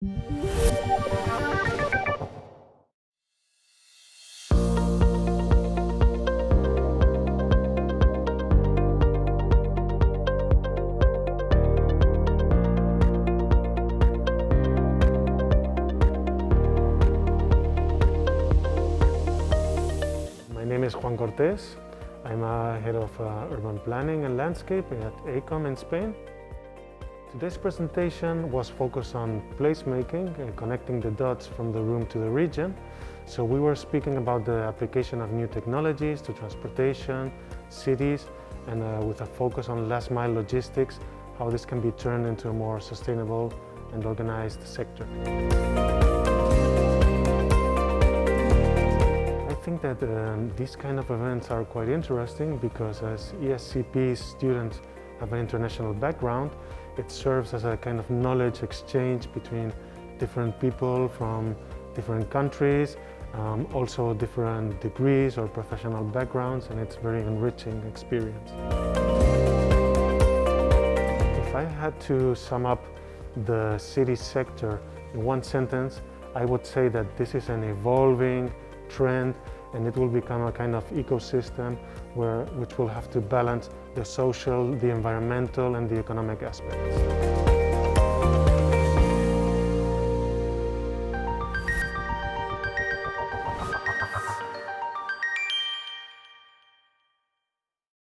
My name is Juan Cortés. I'm head of urban planning and landscape at AECOM in Spain. Today's presentation was focused on placemaking, connecting the dots from the room to the region. So we were speaking about the application of new technologies to transportation, cities, and with a focus on last mile logistics, how this can be turned into a more sustainable and organized sector. I think that these kind of events are quite interesting because as ESCP students have an international background, it serves as a kind of knowledge exchange between different people from different countries, also different degrees or professional backgrounds, and it's a very enriching experience. If I had to sum up the city sector in one sentence, I would say that this is an evolving trend, and it will become a kind of ecosystem which will have to balance the social, the environmental, and the economic aspects.